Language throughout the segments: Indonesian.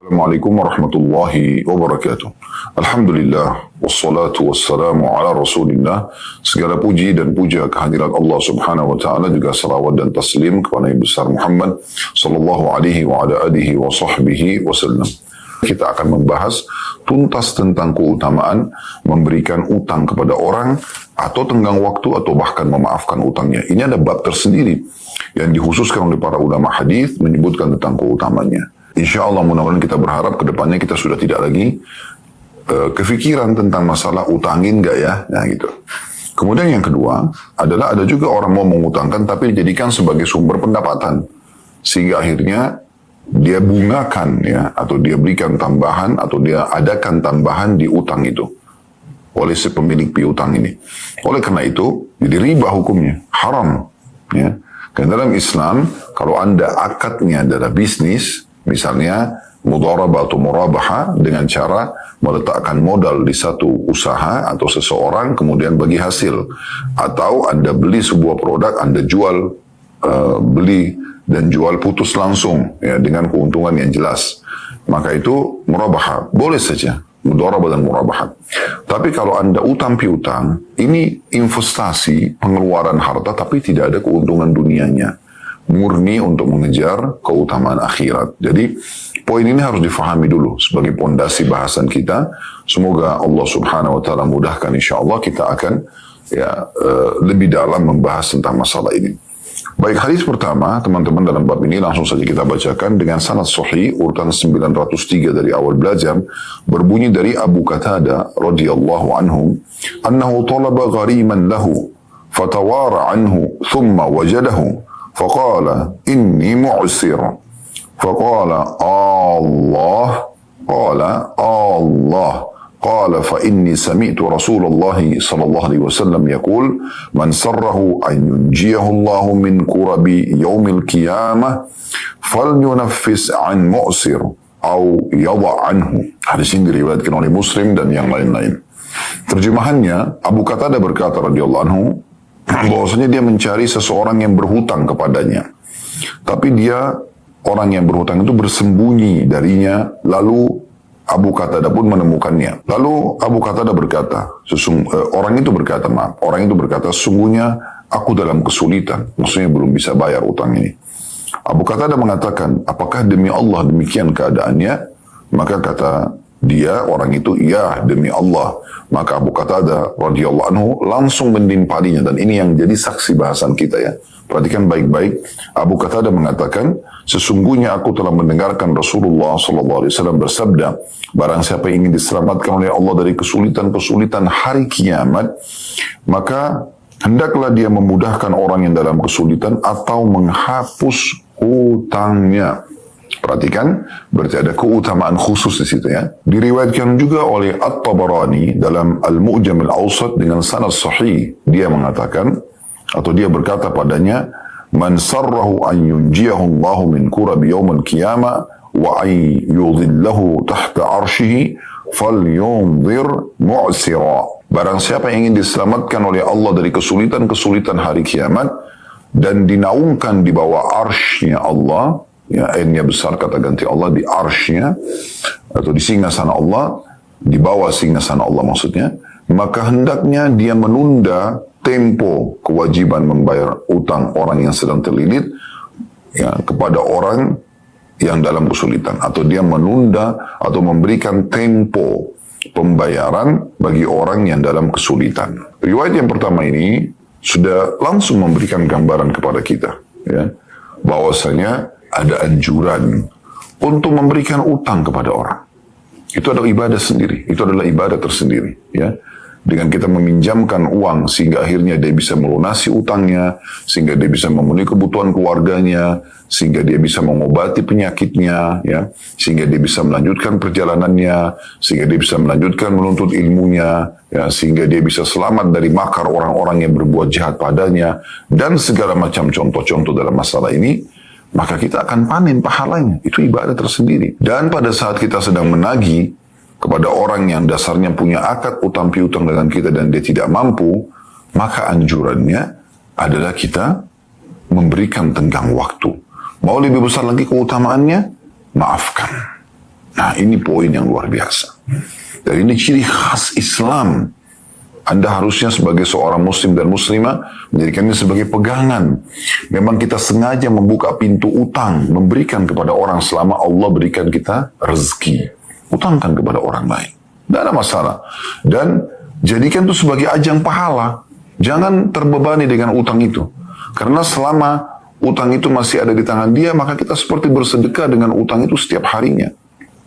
Assalamualaikum warahmatullahi wabarakatuh. Alhamdulillah, wassalatu wassalamu ala rasulillah. Segala puji dan puja kehadirat Allah subhanahu wa ta'ala, juga salawat dan taslim kepada Nabi besar Muhammad sallallahu alaihi wa ala alihi wa sahbihi wasallam. Kita akan membahas tuntas tentang keutamaan memberikan utang kepada orang, atau tenggang waktu, atau bahkan memaafkan utangnya. Ini ada bab tersendiri yang dikhususkan oleh para ulama hadis menyebutkan tentang keutamaannya. Insya Allah mudah-mudahan kita berharap ke depannya kita sudah tidak lagi kefikiran tentang masalah utangin gak ya, nah gitu. Kemudian yang kedua adalah ada juga orang mau mengutangkan tapi dijadikan sebagai sumber pendapatan, sehingga akhirnya dia bungakan ya, atau dia berikan tambahan, atau dia adakan tambahan di utang itu oleh si pemilik piutang ini. Oleh karena itu jadi riba hukumnya, haram ya. Karena dalam Islam kalau anda akadnya adalah bisnis, misalnya mudharabah atau murabaha, dengan cara meletakkan modal di satu usaha atau seseorang kemudian bagi hasil, atau anda beli sebuah produk, anda jual, beli dan jual putus langsung ya, dengan keuntungan yang jelas, maka itu murabaha, boleh saja mudharabah dan murabaha. Tapi kalau anda utang piutang, ini investasi pengeluaran harta tapi tidak ada keuntungan dunianya, murni untuk mengejar keutamaan akhirat. Jadi poin ini harus difahami dulu sebagai pondasi bahasan kita. Semoga Allah subhanahu wa ta'ala mudahkan, insya Allah kita akan lebih dalam membahas tentang masalah ini. Baik, hadis pertama teman-teman dalam bab ini langsung saja kita bacakan dengan sanad sahih, urutan 903 dari awal belajar, berbunyi dari Abu Qatadah radhiyallahu anhu, annahu talaba ghariman lahu fatawara anhu thumma wajadahu faqala inni mu'sir faqala Allah قال فإني سمعت رسول الله صلى الله عليه وسلم يقول من سره أن ينجيه الله من كرب يوم القيامة فلينفس عن مؤسر أو يضع عنه. Hadis ini diriwayatkan oleh Muslim dan yang lain-lain. Terjemahannya, Abu Qatadah berkata radhiyallahu anhu, bahwasanya dia mencari seseorang yang berhutang kepadanya, tapi dia, orang yang berhutang itu bersembunyi darinya, lalu Abu Qatadah pun menemukannya. Lalu Abu Qatadah berkata, orang itu berkata, sesungguhnya aku dalam kesulitan, maksudnya belum bisa bayar utang ini. Abu Qatadah mengatakan, apakah demi Allah demikian keadaannya? Maka kata dia, orang itu, ya demi Allah. Maka Abu Qatadah radhiyallahu anhu langsung menimpalinya, dan ini yang jadi saksi bahasan kita ya. Perhatikan baik-baik. Abu Qatadah mengatakan, sesungguhnya aku telah mendengarkan Rasulullah SAW bersabda, barang siapa ingin diselamatkan oleh Allah dari kesulitan-kesulitan hari kiamat, maka hendaklah dia memudahkan orang yang dalam kesulitan atau menghapus hutangnya. Perhatikan, berarti ada keutamaan khusus di situ ya. Diriwayatkan juga oleh At-Tabarani dalam Al-Mu'jam Al-Awsat dengan sanad sahih. Dia mengatakan, atau dia berkata padanya, man sarrahu an yunjiyahu Allah min kurab yawm al-qiyamah wa an yudhillahu tahta arshihi falyunzir mu'sira. Barang siapa yang ingin diselamatkan oleh Allah dari kesulitan-kesulitan hari kiamat dan dinaungkan di bawah arsy-Nya Allah, ya, airnya besar kata ganti Allah, di arsy-Nya atau di singgasana Allah, di bawah singgasana Allah maksudnya, maka hendaknya dia menunda tempo kewajiban membayar utang orang yang sedang terlilit ya, kepada orang yang dalam kesulitan, atau dia menunda atau memberikan tempo pembayaran bagi orang yang dalam kesulitan. Riwayat yang pertama ini sudah langsung memberikan gambaran kepada kita ya, bahwasanya ada anjuran untuk memberikan utang kepada orang. Itu adalah ibadah sendiri, itu adalah ibadah tersendiri ya. Dengan kita meminjamkan uang sehingga akhirnya dia bisa melunasi utangnya, sehingga dia bisa memenuhi kebutuhan keluarganya, sehingga dia bisa mengobati penyakitnya, ya, sehingga dia bisa melanjutkan perjalanannya, sehingga dia bisa melanjutkan menuntut ilmunya, ya, sehingga dia bisa selamat dari makar orang-orang yang berbuat jahat padanya, dan segala macam contoh-contoh dalam masalah ini, maka kita akan panen pahalanya. Itu ibadah tersendiri. Dan pada saat kita sedang menagih kepada orang yang dasarnya punya akad utang piutang dengan kita dan dia tidak mampu, maka anjurannya adalah kita memberikan tenggang waktu. Mau lebih besar lagi keutamaannya, maafkan. Nah, ini poin yang luar biasa. Dan ini ciri khas Islam. Anda harusnya sebagai seorang muslim dan muslimah menjadikannya sebagai pegangan. Memang kita sengaja membuka pintu utang, memberikan kepada orang selama Allah berikan kita rezeki. Utangkan kepada orang lain. Tidak ada masalah. Dan jadikan itu sebagai ajang pahala. Jangan terbebani dengan utang itu. Karena selama utang itu masih ada di tangan dia, maka kita seperti bersedekah dengan utang itu setiap harinya.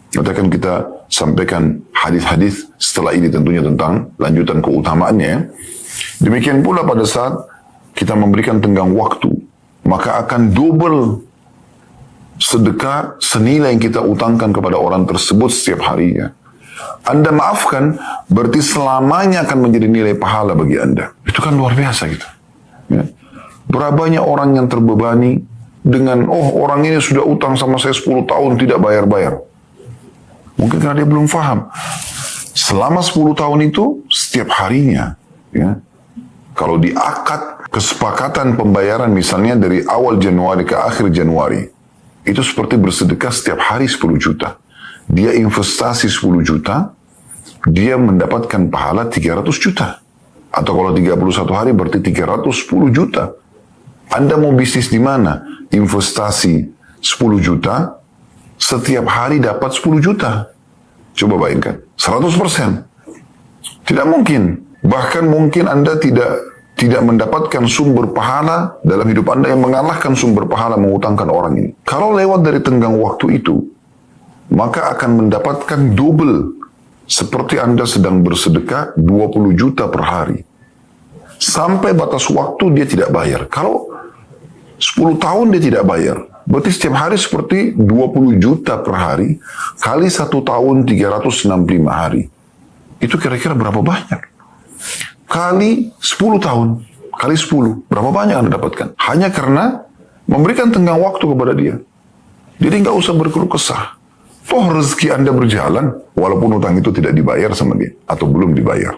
Nanti akan kita sampaikan hadis-hadis setelah ini tentunya tentang lanjutan keutamaannya. Demikian pula pada saat kita memberikan tenggang waktu, maka akan double sedekah senilai yang kita utangkan kepada orang tersebut setiap harinya. Anda maafkan, berarti selamanya akan menjadi nilai pahala bagi Anda. Itu kan luar biasa gitu. Ya. Berapa banyak orang yang terbebani dengan, orang ini sudah utang sama saya 10 tahun tidak bayar-bayar. Mungkin karena dia belum paham. Selama 10 tahun itu, setiap harinya, ya, kalau di akad kesepakatan pembayaran misalnya dari awal Januari ke akhir Januari, itu seperti bersedekah setiap hari 10 juta. Dia investasi 10 juta, dia mendapatkan pahala 300 juta. Atau kalau 31 hari berarti 310 juta. Anda mau bisnis di mana? Investasi 10 juta, setiap hari dapat 10 juta. Coba bayangkan, 100%. Tidak mungkin. Bahkan mungkin Anda tidak mendapatkan sumber pahala dalam hidup Anda yang mengalahkan sumber pahala mengutangkan orang ini. Kalau lewat dari tenggang waktu itu, maka akan mendapatkan double. Seperti Anda sedang bersedekah 20 juta per hari. Sampai batas waktu dia tidak bayar. Kalau 10 tahun dia tidak bayar, berarti setiap hari seperti 20 juta per hari, kali 1 tahun 365 hari. Itu kira-kira berapa banyak? Kali 10 tahun, kali 10, berapa banyak Anda dapatkan? Hanya karena memberikan tenggang waktu kepada dia. Jadi nggak usah berkeluh kesah. Toh rezeki Anda berjalan, walaupun utang itu tidak dibayar sama dia, atau belum dibayar.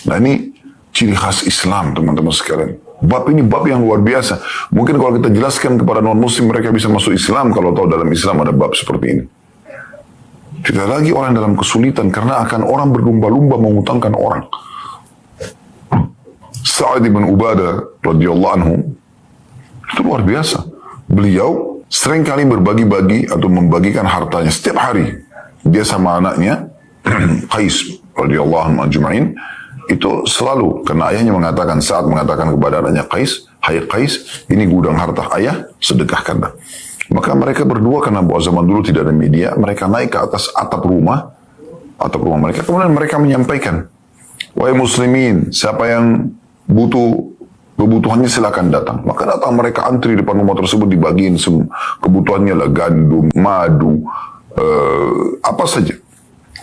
Nah ini ciri khas Islam, teman-teman sekalian. Bab ini bab yang luar biasa. Mungkin kalau kita jelaskan kepada non-muslim, mereka bisa masuk Islam kalau tahu dalam Islam ada bab seperti ini. Tidak lagi orang dalam kesulitan karena akan orang berlumba-lumba mengutangkan orang. Sa'ad bin Ubadah radhiyallahu anhu itu luar biasa. Beliau seringkali berbagi-bagi atau membagikan hartanya setiap hari. Dia sama anaknya Qais radhiyallahu anhu ajma'in itu selalu, karena ayahnya mengatakan, saat mengatakan kepada anaknya Qais, hai Qais, ini gudang harta ayah, sedekahkanlah. Maka mereka berdua, karena bahwa zaman dulu tidak ada media, mereka naik ke atas atap rumah mereka, kemudian mereka menyampaikan, wahai muslimin, siapa yang butuh kebutuhannya silakan datang. Maka datang mereka antri depan rumah tersebut, dibagiin kebutuhannya lah, gandum, madu, apa saja.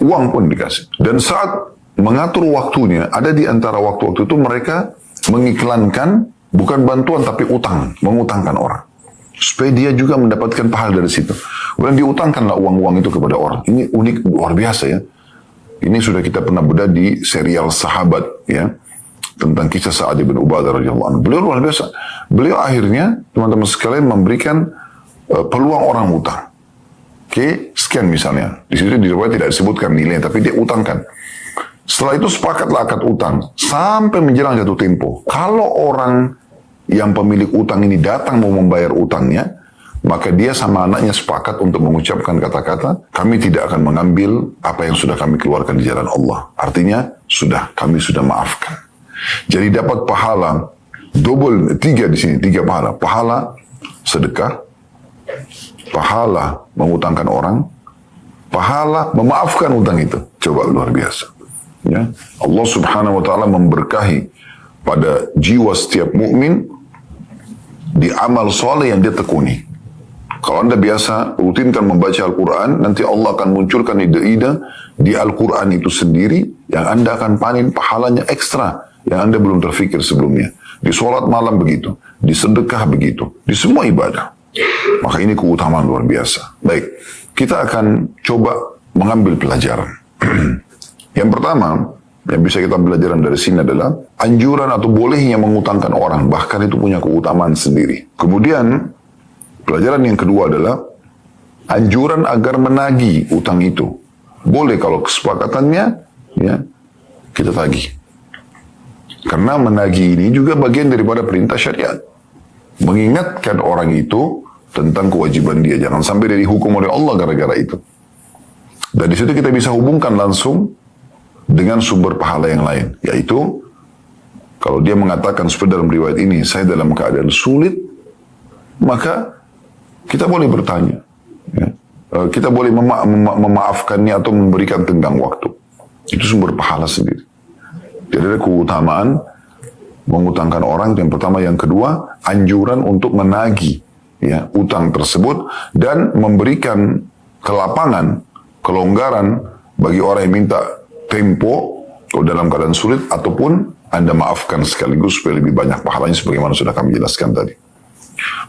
Uang pun dikasih. Dan saat mengatur waktunya, ada di antara waktu-waktu itu mereka mengiklankan bukan bantuan tapi utang, mengutangkan orang. Supaya dia juga mendapatkan pahala dari situ. Kemudian diutangkanlah uang-uang itu kepada orang. Ini unik, luar biasa ya. Ini sudah kita pernah bedah di serial Sahabat ya, tentang kisah Sa'ad bin Ubadah radhiyallahu anhu. Beliau luar biasa. Beliau akhirnya, teman-teman sekalian, memberikan peluang orang utang. Oke, sekian misalnya. Di situ di riwayat tidak disebutkan nilai, tapi dia utangkan. Setelah itu sepakatlah akad utang sampai menjelang jatuh tempo. Kalau orang yang pemilik utang ini datang mau membayar utangnya, maka dia sama anaknya sepakat untuk mengucapkan kata-kata, kami tidak akan mengambil apa yang sudah kami keluarkan di jalan Allah. Artinya, kami sudah maafkan. Jadi dapat pahala double, 3 di sini, 3 pahala. Pahala sedekah, pahala mengutangkan orang, pahala memaafkan utang itu. Coba luar biasa. Ya, Allah subhanahu wa ta'ala memberkahi pada jiwa setiap mukmin di amal soleh yang dia tekuni. Kalau Anda biasa rutinkan membaca Al-Quran, nanti Allah akan munculkan ide-ide di Al-Quran itu sendiri yang Anda akan panen pahalanya ekstra yang Anda belum terfikir sebelumnya. Di sholat malam begitu, di sedekah begitu, di semua ibadah. Maka ini keutamaan luar biasa. Baik, kita akan coba mengambil pelajaran. Yang pertama, yang bisa kita belajaran dari sini adalah anjuran atau bolehnya mengutangkan orang, bahkan itu punya keutamaan sendiri. Kemudian, pelajaran yang kedua adalah anjuran agar menagih utang itu. Boleh kalau kesepakatannya, ya, kita tagih. Karena menagih ini juga bagian daripada perintah syariat. Mengingatkan orang itu tentang kewajiban dia. Jangan sampai dia dihukum oleh Allah gara-gara itu. Dan di situ kita bisa hubungkan langsung dengan sumber pahala yang lain. Yaitu, kalau dia mengatakan seperti dalam riwayat ini, saya dalam keadaan sulit, maka kita boleh bertanya. Ya. Kita boleh memaafkannya atau memberikan tenggang waktu. Itu sumber pahala sendiri. Jadi ada keutamaan mengutangkan orang yang pertama, yang kedua anjuran untuk menagih, ya, utang tersebut dan memberikan kelapangan, kelonggaran bagi orang yang minta tempo kalau dalam keadaan sulit, ataupun Anda maafkan sekaligus supaya lebih banyak pahalanya sebagaimana sudah kami jelaskan tadi.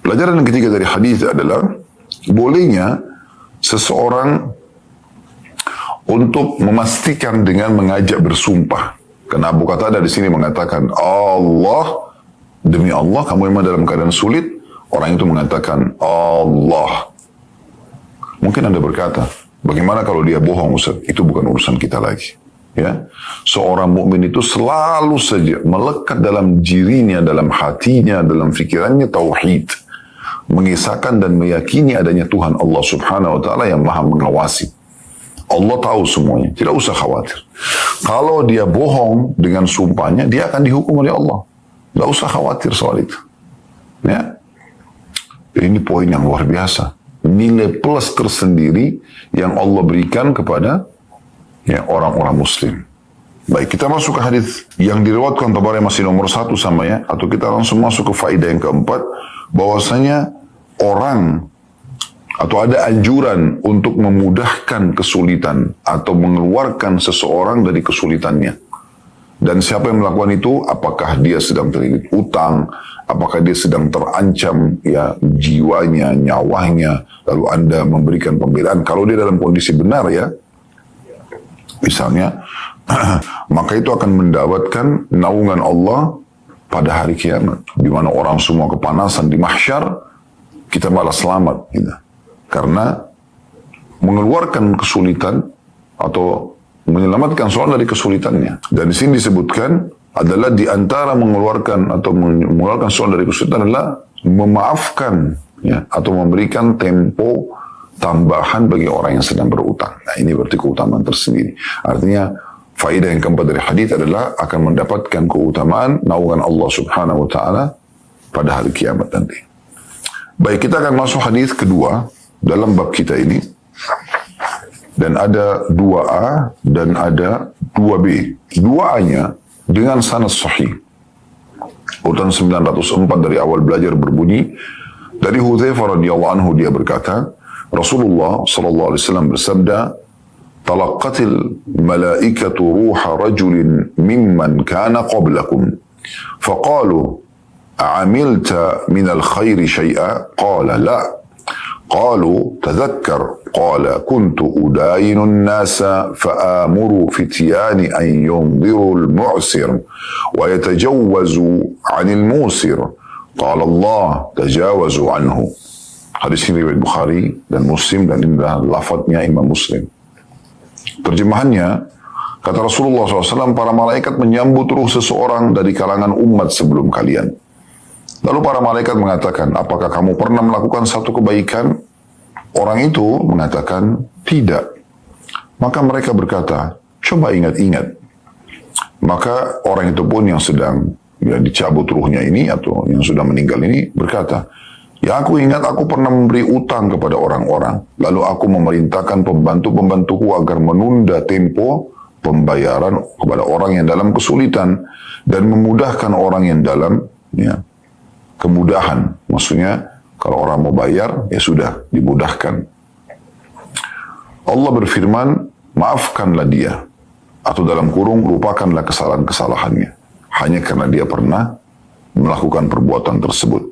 Pelajaran yang ketiga dari hadis adalah bolehnya seseorang untuk memastikan dengan mengajak bersumpah. Karena Abu Qatadah di sini mengatakan, Allah, demi Allah kamu memang dalam keadaan sulit. Orang itu mengatakan, Allah. Mungkin Anda berkata, bagaimana kalau dia bohong, Ustaz? Itu bukan urusan kita lagi. Ya, seorang mukmin itu selalu saja melekat dalam dirinya, dalam hatinya, dalam fikirannya tauhid, mengisahkan dan meyakini adanya Tuhan Allah Subhanahu wa taala yang Maha mengawasi. Allah tahu semuanya, tidak usah khawatir. Kalau dia bohong dengan sumpahnya, dia akan dihukum oleh Allah. Tidak usah khawatir soal itu. Ya, ini poin yang luar biasa. Nilai plus tersendiri yang Allah berikan kepada, ya, orang-orang Muslim. Baik, kita masuk ke hadis yang diriwayatkan Tabarani masih nomor 1 sama, ya, atau kita langsung masuk ke faedah yang keempat, bahwasanya orang atau ada anjuran untuk memudahkan kesulitan atau mengeluarkan seseorang dari kesulitannya. Dan siapa yang melakukan itu, apakah dia sedang terlilit utang, apakah dia sedang terancam, ya, jiwanya, nyawanya, lalu Anda memberikan pembelaan. Kalau dia dalam kondisi benar, ya, misalnya, maka itu akan mendapatkan naungan Allah pada hari kiamat, di mana orang semua kepanasan di mahsyar, kita malah selamat, gitu. Karena mengeluarkan kesulitan atau menyelamatkan seorang dari kesulitannya. Dan di sini disebutkan adalah di antara mengeluarkan atau mengeluarkan seorang dari kesulitan adalah memaafkan, ya, atau memberikan tempo tambahan bagi orang yang sedang berutang. Nah, ini berarti keutamaan tersendiri. Artinya faedah yang keempat dari hadis adalah akan mendapatkan keutamaan naungan Allah Subhanahu wa taala pada hari kiamat nanti. Baik, kita akan masuk hadis kedua dalam bab kita ini, dan ada 2A dan ada 2B. 2A-nya dengan sanad sahih, urutan 904 dari awal belajar berbunyi, dari Hudzaifah radhiyallahu anhu, dia berkata, Rasulullah sallallahu alaihi wasallam bersabda, "Talaqqatil malaikatu ruha rajulin mimman kana qablakum, faqalu a'amilta minal khairi syai'a? Qala la." قالوا تذكر قال كنت أداين الناس فآمر فتيان أن ينظروا المعسر ويتجوزوا عن الموسر قال الله تجاوزوا عنه. Hadis ini riwayat Bukhari dan Muslim, dan ini adalah lafadznya Imam Muslim. Terjemahannya, kata Rasulullah SAW, para malaikat menyambut ruh seseorang dari kalangan umat sebelum kalian. Lalu para malaikat mengatakan, apakah kamu pernah melakukan satu kebaikan? Orang itu mengatakan, tidak. Maka mereka berkata, coba ingat-ingat. Maka orang itu pun yang sedang, ya, dicabut ruhnya ini atau yang sudah meninggal ini berkata, ya, aku ingat aku pernah memberi utang kepada orang-orang. Lalu aku memerintahkan pembantu-pembantuku agar menunda tempo pembayaran kepada orang yang dalam kesulitan dan memudahkan orang yang dalam, ya, kemudahan. Maksudnya kalau orang mau bayar, ya sudah dimudahkan. Allah berfirman, maafkanlah dia, atau dalam kurung lupakanlah kesalahan-kesalahannya, hanya karena dia pernah melakukan perbuatan tersebut.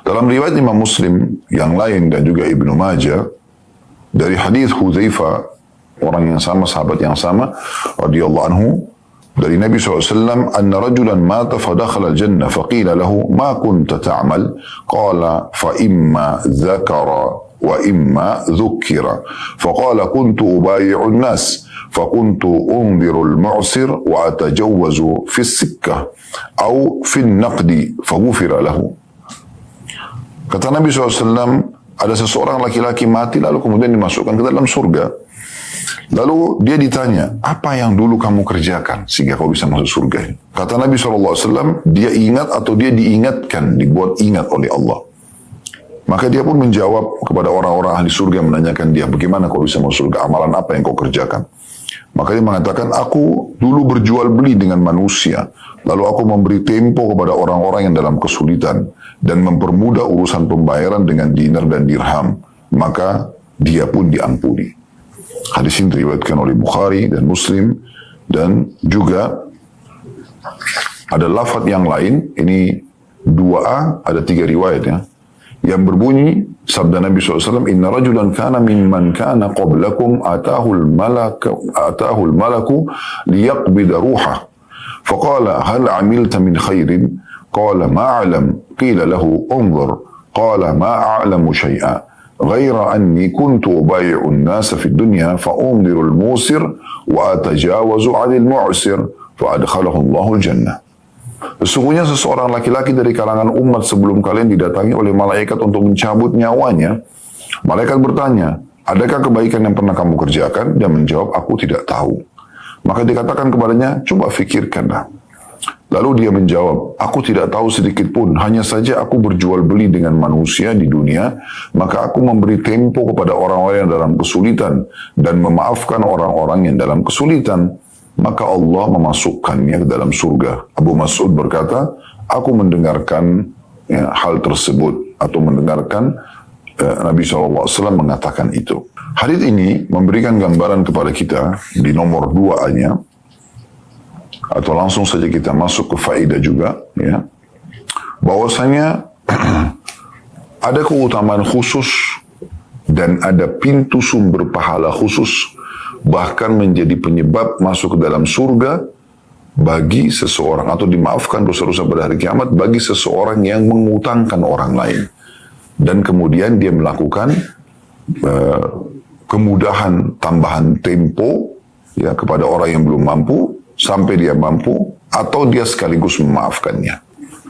Dalam riwayat Imam Muslim yang lain dan juga Ibnu Majah, dari hadis Hudzaifah, orang yang sama, sahabat yang sama, radhiyallahu anhu, dari Nabi SAW, anna rajulan mata fadakhala al-jannah faqila lahu ma kunta ta'mal qala fa imma dzakara وإما ذكر فقال كنت أبايع الناس فكنت أنذر المعسر وأتجوز في السكة أو في النقد فغفر له. Kata Nabi SAW, ada seseorang laki-laki mati lalu kemudian dimasukkan ke dalam surga. Lalu dia ditanya, apa yang dulu kamu kerjakan sehingga kau bisa masuk surga? Kata Nabi SAW, dia ingat atau dia diingatkan, dibuat ingat oleh Allah. Maka dia pun menjawab kepada orang-orang ahli surga, menanyakan dia, bagaimana kau bisa masuk surga, amalan apa yang kau kerjakan? Maka dia mengatakan, aku dulu berjual beli dengan manusia, lalu aku memberi tempo kepada orang-orang yang dalam kesulitan, dan mempermudah urusan pembayaran dengan dinar dan dirham, maka dia pun diampuni. Hadis ini diriwayatkan oleh Bukhari dan Muslim, dan juga ada lafaz yang lain, ini 2A, ada 3 riwayat ya, yang berbunyi sabda Nabi SAW, Inna rajulan kana mimman kana qablakum atahul malaku liyaqbida ruhah. Faqala hal amilta min khairin? Qala ma'alam. Qila lahu unzur. Qala ma'a'lamu syai'a. Ghaira anni kuntu ubayi'un nasa fi dunya fa'undirul musir wa atajawazu 'anil mu'sir fa'adkhalahu Allahul jannah. Sesungguhnya seseorang laki-laki dari kalangan umat sebelum kalian didatangi oleh malaikat untuk mencabut nyawanya. Malaikat bertanya, adakah kebaikan yang pernah kamu kerjakan? Dia menjawab, aku tidak tahu. Maka dikatakan kepadanya, coba fikirkanlah. Lalu dia menjawab, aku tidak tahu sedikit pun, hanya saja aku berjual beli dengan manusia di dunia, maka aku memberi tempo kepada orang-orang yang dalam kesulitan, dan memaafkan orang-orang yang dalam kesulitan. Maka Allah memasukkannya ke dalam surga. Abu Mas'ud berkata, aku mendengarkan hal tersebut, atau mendengarkan Nabi SAW mengatakan itu. Hadits ini memberikan gambaran kepada kita di nomor 2-nya, atau langsung saja kita masuk ke faedah juga, ya, bahwasanya ada keutamaan khusus dan ada pintu sumber pahala khusus, bahkan menjadi penyebab masuk ke dalam surga bagi seseorang, atau dimaafkan dosa-dosa pada hari kiamat bagi seseorang yang mengutangkan orang lain, dan kemudian dia melakukan kemudahan tambahan tempo ya kepada orang yang belum mampu sampai dia mampu, atau dia sekaligus memaafkannya.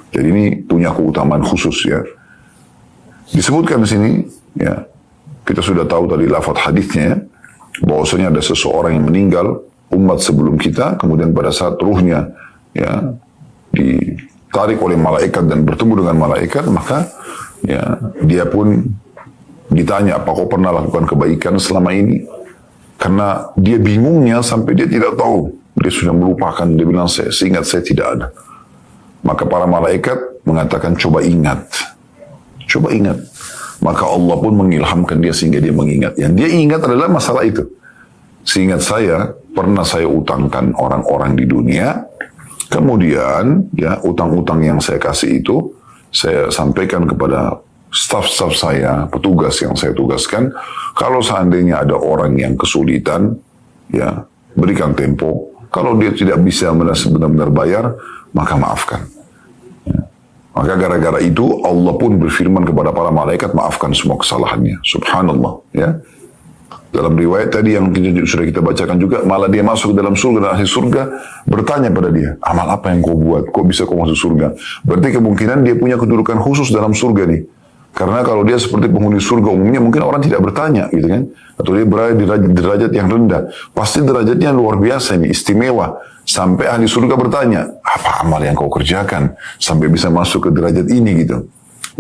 Jadi ini punya keutamaan khusus ya. Disebutkan di sini ya, kita sudah tahu tadi lafaz hadisnya ya, bahwasanya ada seseorang yang meninggal umat sebelum kita, kemudian pada saat ruhnya ya ditarik oleh malaikat dan bertemu dengan malaikat, maka ya dia pun ditanya, apa kau pernah lakukan kebaikan selama ini? Karena dia bingungnya sampai dia tidak tahu, dia sudah melupakan, dia bilang saya ingat saya tidak ada. Maka para malaikat mengatakan coba ingat. Maka Allah pun mengilhamkan dia sehingga dia mengingat. Yang dia ingat adalah masalah itu. Seingat saya, pernah saya utangkan orang-orang di dunia, kemudian ya utang-utang yang saya kasih itu, saya sampaikan kepada staf-staf saya, petugas yang saya tugaskan, kalau seandainya ada orang yang kesulitan, ya berikan tempo. Kalau dia tidak bisa benar-benar bayar, maka maafkan. Maka gara-gara itu Allah pun berfirman kepada para malaikat, maafkan semua kesalahannya. Subhanallah. Ya. Dalam riwayat tadi yang sudah kita bacakan juga, malah dia masuk ke dalam surga, dan ahli surga bertanya pada dia, amal apa yang kau buat? Kok bisa kau masuk surga? Berarti kemungkinan dia punya kedudukan khusus dalam surga nih. Karena kalau dia seperti penghuni surga umumnya, mungkin orang tidak bertanya gitu kan. Atau dia berada di derajat yang rendah. Pasti derajatnya luar biasa ini, istimewa. Sampai ahli surga bertanya, apa amal yang kau kerjakan sampai bisa masuk ke derajat ini gitu.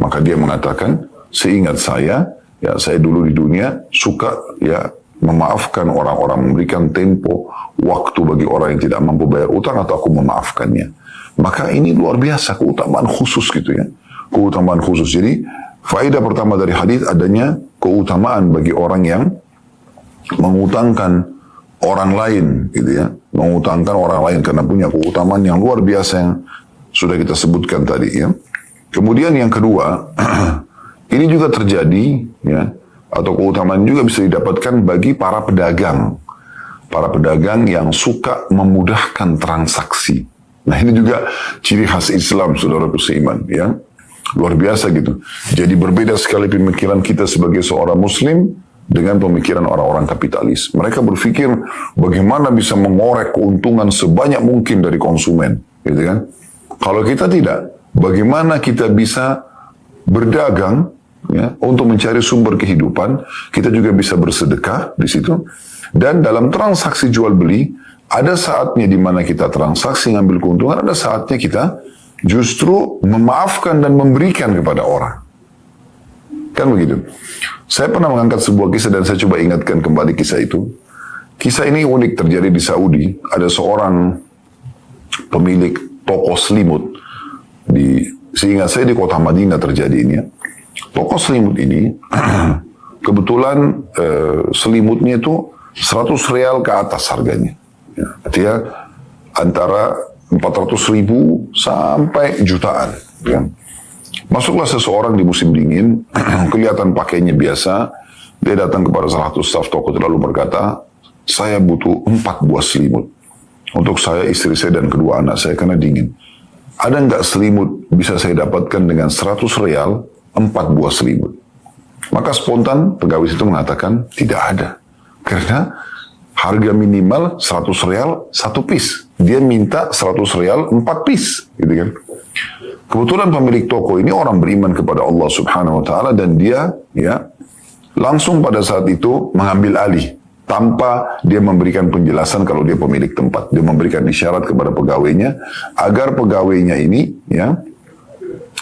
Maka dia mengatakan, seingat saya, ya saya dulu di dunia suka ya memaafkan orang-orang, memberikan tempo, waktu bagi orang yang tidak mampu bayar utang, atau aku memaafkannya. Maka ini luar biasa, keutamaan khusus gitu ya. Keutamaan khusus. Jadi, faedah pertama dari hadis adanya keutamaan bagi orang yang mengutangkan orang lain gitu ya. Mengutangkan orang lain karena punya keutamaan yang luar biasa yang sudah kita sebutkan tadi ya. Kemudian yang kedua, ini juga terjadi ya, atau keutamaan juga bisa didapatkan bagi para pedagang. Para pedagang yang suka memudahkan transaksi. Nah ini juga ciri khas Islam, saudara seiman ya. Luar biasa gitu. Jadi berbeda sekali pemikiran kita sebagai seorang muslim dengan pemikiran orang-orang kapitalis. Mereka berpikir bagaimana bisa mengorek keuntungan sebanyak mungkin dari konsumen, gitu kan? Kalau kita tidak, bagaimana kita bisa berdagang ya, untuk mencari sumber kehidupan? Kita juga bisa bersedekah di situ. Dan dalam transaksi jual beli, ada saatnya di mana kita transaksi ngambil keuntungan, ada saatnya kita justru memaafkan dan memberikan kepada orang. Kan begitu. Saya pernah mengangkat sebuah kisah dan saya coba ingatkan kembali kisah itu. Kisah ini unik, terjadi di Saudi. Ada seorang pemilik toko selimut. Seingat saya di kota Madinah terjadi ini. Toko selimut ini, kebetulan selimutnya itu 100 rial ke atas harganya. Dia antara 400.000 sampai jutaan. Ya. Masuklah seseorang di musim dingin, kelihatan pakainya biasa, dia datang kepada salah satu staf toko lalu berkata, saya butuh 4 buah selimut untuk saya, istri saya, dan kedua anak saya karena dingin. Ada nggak selimut bisa saya dapatkan dengan 100 rial, 4 buah selimut? Maka spontan pegawai itu mengatakan, tidak ada. Karena harga minimal 100 rial 1 piece. Dia minta 100 rial 4 piece, gitu kan. Kebetulan pemilik toko ini orang beriman kepada Allah Subhanahu wa taala dan dia ya langsung pada saat itu mengambil alih tanpa dia memberikan penjelasan kalau dia pemilik tempat. Dia memberikan isyarat kepada pegawainya agar pegawainya ini ya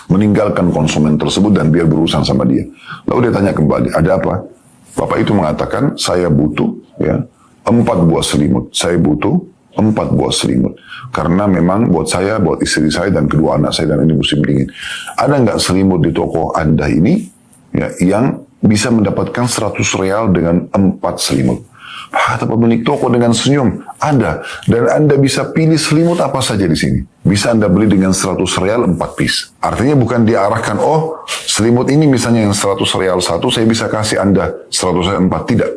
meninggalkan konsumen tersebut dan biar berurusan sama dia. Lalu dia tanya kembali, ada apa? Bapak itu mengatakan, saya butuh ya 4 buah selimut. Saya butuh 4 buah selimut. Karena memang buat saya, buat istri saya dan kedua anak saya, dan ini musim dingin. Ada nggak selimut di toko Anda ini ya, yang bisa mendapatkan 100 rial dengan 4 selimut? Kata pemilik toko dengan senyum, ada. Dan Anda bisa pilih selimut apa saja di sini. Bisa Anda beli dengan 100 rial 4 piece. Artinya bukan diarahkan, oh selimut ini misalnya yang 100 rial 1, saya bisa kasih Anda 100 rial 4. Tidak.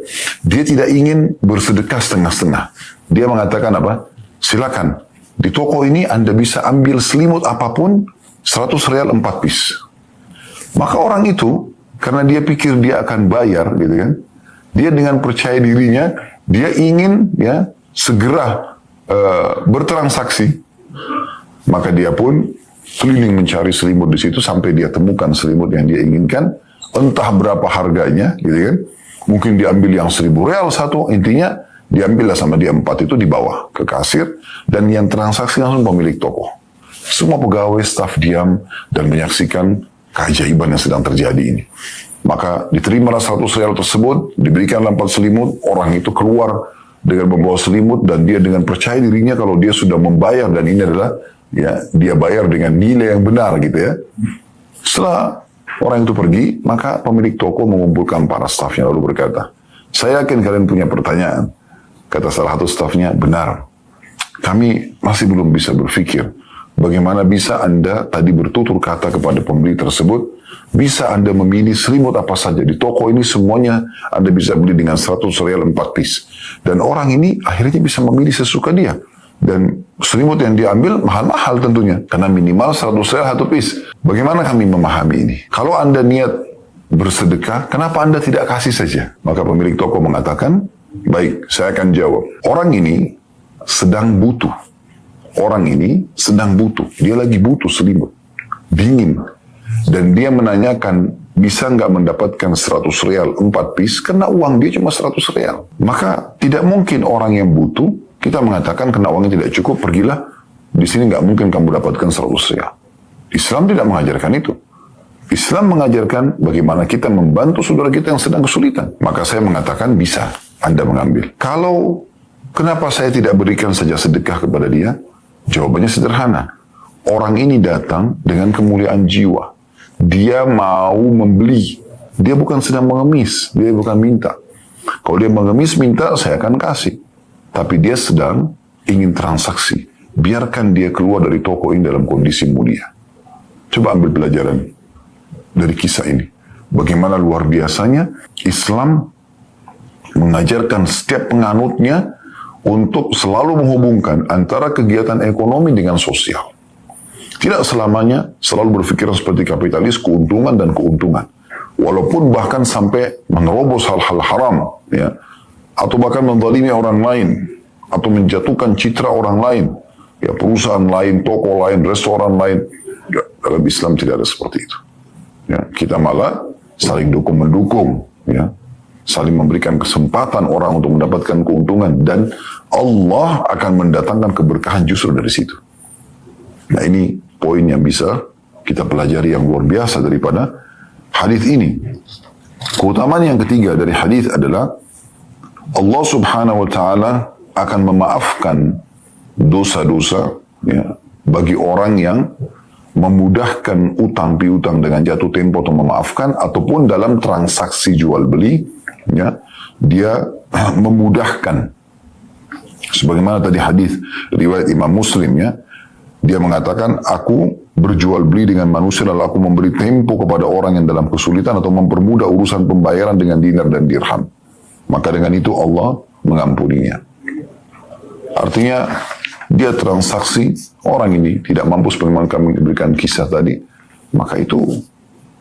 Dia tidak ingin bersedekah setengah-setengah. Dia mengatakan apa? Silakan. Di toko ini Anda bisa ambil selimut apapun 100 rial 4 piece. Maka orang itu, karena dia pikir dia akan bayar gitu kan, dia dengan percaya dirinya, dia ingin ya segera bertransaksi. Maka dia pun keliling mencari selimut di situ sampai dia temukan selimut yang dia inginkan, entah berapa harganya gitu kan. Mungkin diambil yang 1.000 rial satu, intinya diambillah sama dia 4 itu, dibawa ke kasir, dan yang transaksi langsung pemilik toko. Semua pegawai, staf diam dan menyaksikan keajaiban yang sedang terjadi ini. Maka diterima 100 rial tersebut, diberikan 4 selimut, orang itu keluar dengan membawa selimut, dan dia dengan percaya dirinya kalau dia sudah membayar, dan ini adalah ya dia bayar dengan nilai yang benar gitu ya. Setelah orang itu pergi, maka pemilik toko mengumpulkan para stafnya lalu berkata, saya yakin kalian punya pertanyaan. Kata salah satu stafnya, benar. Kami masih belum bisa berpikir bagaimana bisa Anda tadi bertutur kata kepada pembeli tersebut, bisa Anda memilih selimut apa saja. Di toko ini semuanya Anda bisa beli dengan 100 rial 4 piece. Dan orang ini akhirnya bisa memilih sesuka dia. Dan selimut yang diambil mahal-mahal tentunya. Karena minimal 100 rial 1 piece. Bagaimana kami memahami ini? Kalau Anda niat bersedekah, kenapa Anda tidak kasih saja? Maka pemilik toko mengatakan, baik, saya akan jawab. Orang ini sedang butuh. Orang ini sedang butuh. Dia lagi butuh selimut. Dingin. Dan dia menanyakan, bisa nggak mendapatkan 100 rial 4 piece? Karena uang dia cuma 100 rial. Maka tidak mungkin orang yang butuh, kita mengatakan karena uangnya tidak cukup, pergilah. Di sini nggak mungkin kamu dapatkan 100 rial. Islam tidak mengajarkan itu. Islam mengajarkan bagaimana kita membantu saudara kita yang sedang kesulitan. Maka saya mengatakan bisa Anda mengambil. Kalau kenapa saya tidak berikan saja sedekah kepada dia? Jawabannya sederhana. Orang ini datang dengan kemuliaan jiwa. Dia mau membeli. Dia bukan sedang mengemis. Dia bukan minta. Kalau dia mengemis minta, saya akan kasih. Tapi dia sedang ingin transaksi. Biarkan dia keluar dari toko ini dalam kondisi mulia. Coba ambil pelajaran dari kisah ini. Bagaimana luar biasanya Islam mengajarkan setiap penganutnya untuk selalu menghubungkan antara kegiatan ekonomi dengan sosial. Tidak selamanya selalu berpikir seperti kapitalis, keuntungan dan keuntungan. Walaupun bahkan sampai menerobos hal-hal haram, ya, atau bahkan menzalimi orang lain, atau menjatuhkan citra orang lain, ya, perusahaan lain, toko lain, restoran lain. Dalam Islam tidak ada seperti itu. Ya, kita malah saling dukung-mendukung, ya, saling memberikan kesempatan orang untuk mendapatkan keuntungan, dan Allah akan mendatangkan keberkahan justru dari situ. Nah, ini poin yang bisa kita pelajari yang luar biasa daripada hadis ini. Keutamaan yang ketiga dari hadis adalah Allah Subhanahu wa taala akan memaafkan dosa-dosa, ya, bagi orang yang memudahkan utang piutang dengan jatuh tempo atau memaafkan, ataupun dalam transaksi jual beli, ya, dia memudahkan. Sebagaimana tadi hadis riwayat Imam Muslim, ya, dia mengatakan, aku berjual beli dengan manusia lalu aku memberi tempo kepada orang yang dalam kesulitan atau mempermudah urusan pembayaran dengan dinar dan dirham. Maka dengan itu Allah mengampuninya. Artinya dia transaksi, orang ini tidak mampu sebagaimana kami berikan kisah tadi, maka itu,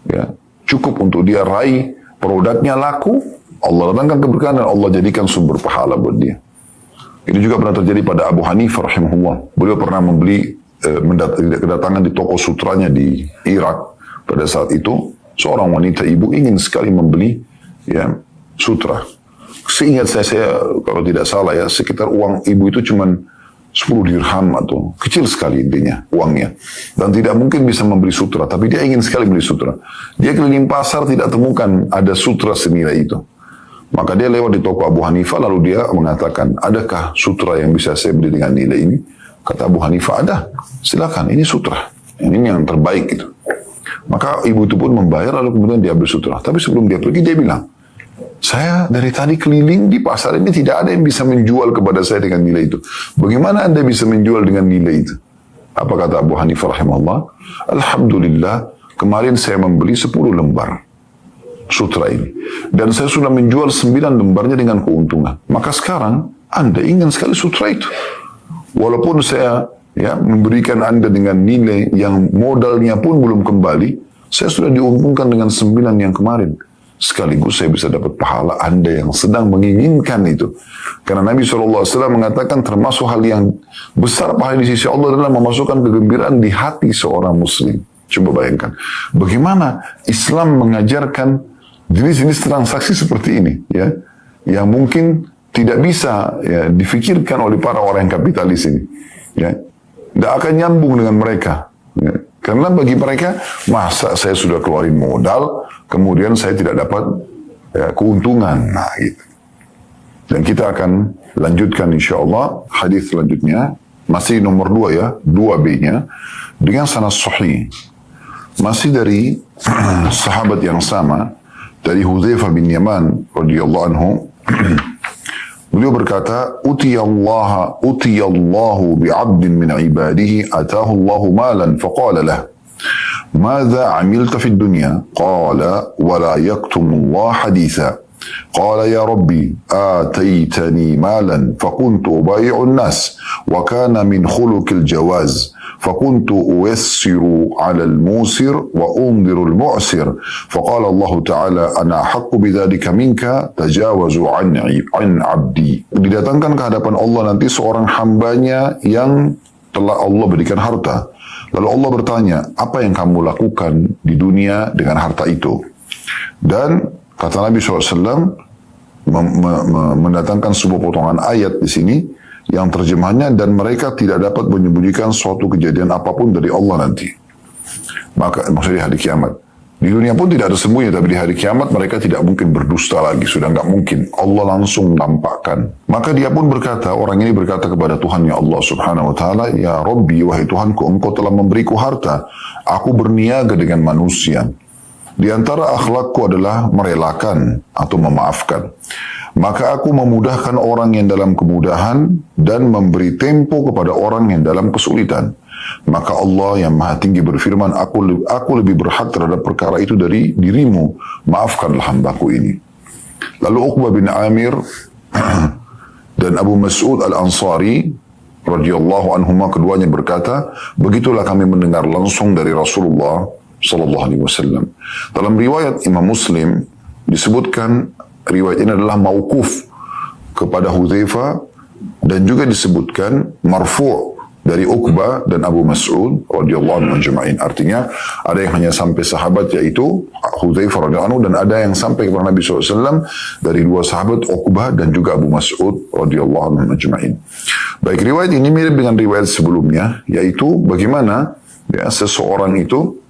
ya, cukup untuk dia raih produknya laku, Allah datangkan keberkahan dan Allah jadikan sumber pahala buat dia. Ini juga pernah terjadi pada Abu Hanifah rahimahullah. Beliau pernah membeli kedatangan di toko sutranya di Irak. Pada saat itu seorang wanita ibu ingin sekali membeli, ya, sutra. Seingat saya kalau tidak salah, ya, sekitar uang ibu itu cuman 10 dirham atau kecil sekali intinya uangnya, dan tidak mungkin bisa membeli sutra, tapi dia ingin sekali beli sutra. Dia keliling pasar tidak temukan ada sutra senilai itu. Maka dia lewat di toko Abu Hanifah, lalu dia mengatakan, adakah sutra yang bisa saya beli dengan nilai ini? Kata Abu Hanifah, ada, silakan, ini sutra, ini yang terbaik gitu. Maka ibu itu pun membayar, lalu kemudian dia ambil sutra. Tapi sebelum dia pergi, dia bilang, saya dari tadi keliling di pasar ini tidak ada yang bisa menjual kepada saya dengan nilai itu. Bagaimana Anda bisa menjual dengan nilai itu? Apa kata Abu Hanifah rahimahullah? Alhamdulillah, kemarin saya membeli 10 lembar sutra ini, dan saya sudah menjual 9 lembarnya dengan keuntungan. Maka sekarang Anda ingin sekali sutra itu. Walaupun saya, ya, memberikan Anda dengan nilai yang modalnya pun belum kembali, saya sudah diuntungkan dengan 9 yang kemarin. Sekaligus saya bisa dapat pahala Anda yang sedang menginginkan itu. Karena Nabi SAW mengatakan termasuk hal yang besar pahala di sisi Allah adalah memasukkan kegembiraan di hati seorang muslim. Coba bayangkan, bagaimana Islam mengajarkan jenis-jenis transaksi seperti ini, ya, yang mungkin tidak bisa, ya, difikirkan oleh para orang yang kapitalis ini, ya, tidak akan nyambung dengan mereka, ya. Karena bagi mereka, masa saya sudah keluarin modal, kemudian saya tidak dapat, ya, keuntungan, nah gitu. Dan kita akan lanjutkan insyaAllah hadis selanjutnya, masih nomor 2, ya, 2B-nya, dengan sanad sahih, masih dari sahabat yang sama, dari Hudzaifah bin Yaman radhiyallahu anhu. Beliau berkata, Utiyallahu bi'abdin min ibadihi atahu Allahu malan faqala lah, Mada amilta fi dunya? Qala, Wala yaktumullah haditha. Qala ya Rabbi, Ataytani malan fakuntu ubayi'un nas, wa kana min khuluqil jawaz. فكنت أوسر على الموسر وأنذر المعسر فقال الله تعالى أنا أحق بذلك منك تجاوزوا عن عبدي. Didatangkan ke hadapan Allah nanti seorang hambanya yang telah Allah berikan harta. Lalu Allah bertanya, apa yang kamu lakukan di dunia dengan harta itu? Dan kata Nabi SAW mendatangkan sebuah potongan ayat di sini yang terjemahnya, dan mereka tidak dapat menyembunyikan suatu kejadian apapun dari Allah nanti. Maka maksudnya hari kiamat. Di dunia pun tidak ada sembunyi, tapi di hari kiamat mereka tidak mungkin berdusta lagi, sudah nggak mungkin. Allah langsung nampakkan. Maka dia pun berkata, orang ini berkata kepada Tuhannya Allah Subhanahu Wa Taala, Ya Rabbi, wahai Tuhanku, Engkau telah memberiku harta. Aku berniaga dengan manusia. Di antara akhlakku adalah merelakan atau memaafkan. Maka aku memudahkan orang yang dalam kemudahan dan memberi tempo kepada orang yang dalam kesulitan. Maka Allah yang Maha Tinggi berfirman, aku lebih berhak terhadap perkara itu dari dirimu. Maafkanlah hambaku ini. Lalu Uqbah bin Amir dan Abu Mas'ud Al-Ansari radhiyallahu anhuma, keduanya berkata, begitulah kami mendengar langsung dari Rasulullah sallallahu alaihi wasallam. Dalam riwayat Imam Muslim disebutkan riwayat ini adalah mauquf kepada Hudzaifah dan juga disebutkan marfu' dari Uqbah dan Abu Mas'ud radhiyallahu anhu ajma'in. Artinya ada yang hanya sampai sahabat yaitu Hudzaifah radhiyallahu anhu, dan ada yang sampai kepada Nabi SAW dari dua sahabat Uqbah dan juga Abu Mas'ud radhiyallahu anhu ajma'in. Baik, riwayat ini mirip dengan riwayat sebelumnya, yaitu bagaimana ya, seseorang itu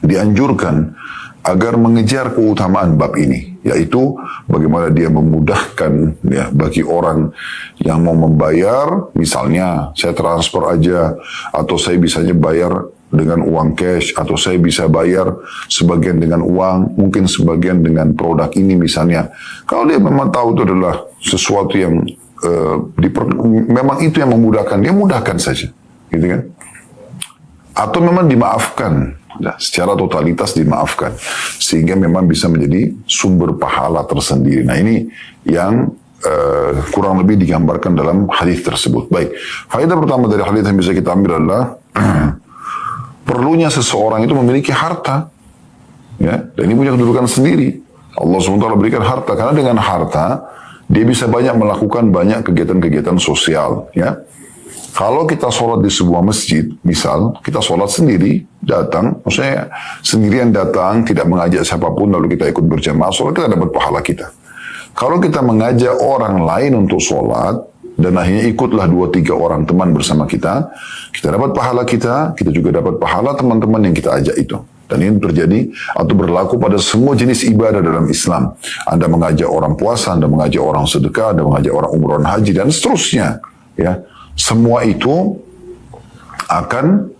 dianjurkan agar mengejar keutamaan bab ini, yaitu bagaimana dia memudahkan ya bagi orang yang mau membayar, misalnya saya transfer aja, atau saya bisanya bayar dengan uang cash, atau saya bisa bayar sebagian dengan uang, mungkin sebagian dengan produk ini misalnya. Kalau dia memang tahu itu adalah sesuatu yang memang itu yang memudahkan, dia mudahkan saja, gitu kan? Atau memang dimaafkan. Nah, secara totalitas dimaafkan sehingga memang bisa menjadi sumber pahala tersendiri. Nah, ini yang kurang lebih digambarkan dalam hadis tersebut. Baik, faedah pertama dari hadis yang bisa kita ambil adalah perlunya seseorang itu memiliki harta, ya, dan ini punya kedudukan sendiri. Allah SWT berikan harta karena dengan harta dia bisa banyak melakukan banyak kegiatan-kegiatan sosial, ya. Kalau kita sholat di sebuah masjid, misal, kita sholat sendiri, datang, maksudnya sendirian datang, tidak mengajak siapapun, lalu kita ikut berjamaah, sholat, kita dapat pahala kita. Kalau kita mengajak orang lain untuk sholat, dan akhirnya ikutlah 2-3 orang teman bersama kita dapat pahala kita juga dapat pahala teman-teman yang kita ajak itu. Dan ini terjadi atau berlaku pada semua jenis ibadah dalam Islam. Anda mengajak orang puasa, Anda mengajak orang sedekah, Anda mengajak orang umrah haji, dan seterusnya, ya. Semua itu akan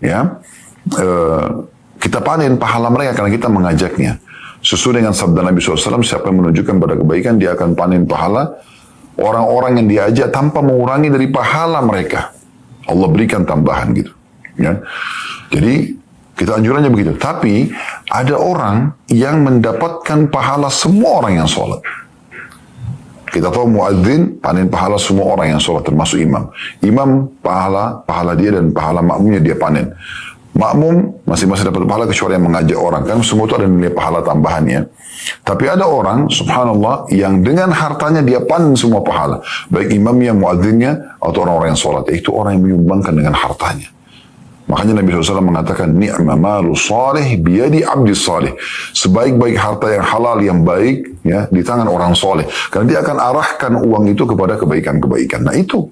kita panen pahala mereka karena kita mengajaknya. Sesuai dengan sabda Nabi SAW, siapa yang menunjukkan pada kebaikan, dia akan panen pahala orang-orang yang diajak tanpa mengurangi dari pahala mereka. Allah berikan tambahan gitu. Ya. Jadi kita anjurannya begitu. Tapi ada orang yang mendapatkan pahala semua orang yang sholat. Kita tahu muadzin panen pahala semua orang yang sholat, termasuk imam. Imam pahala dia dan pahala makmumnya dia panen. Makmum masing-masing dapat pahala kecuali yang mengajak orang. Kan semua itu ada nilai pahala tambahannya. Tapi ada orang, subhanallah, yang dengan hartanya dia panen semua pahala. Baik imamnya, muadzinnya, atau orang-orang yang sholat. Itu orang yang menyumbangkan dengan hartanya. Makanya Nabi SAW mengatakan, ni'ma malu salih biyadi abdi salih. Sebaik-baik harta yang halal, yang baik, ya, di tangan orang soleh. Karena dia akan arahkan uang itu kepada kebaikan-kebaikan. Nah itu.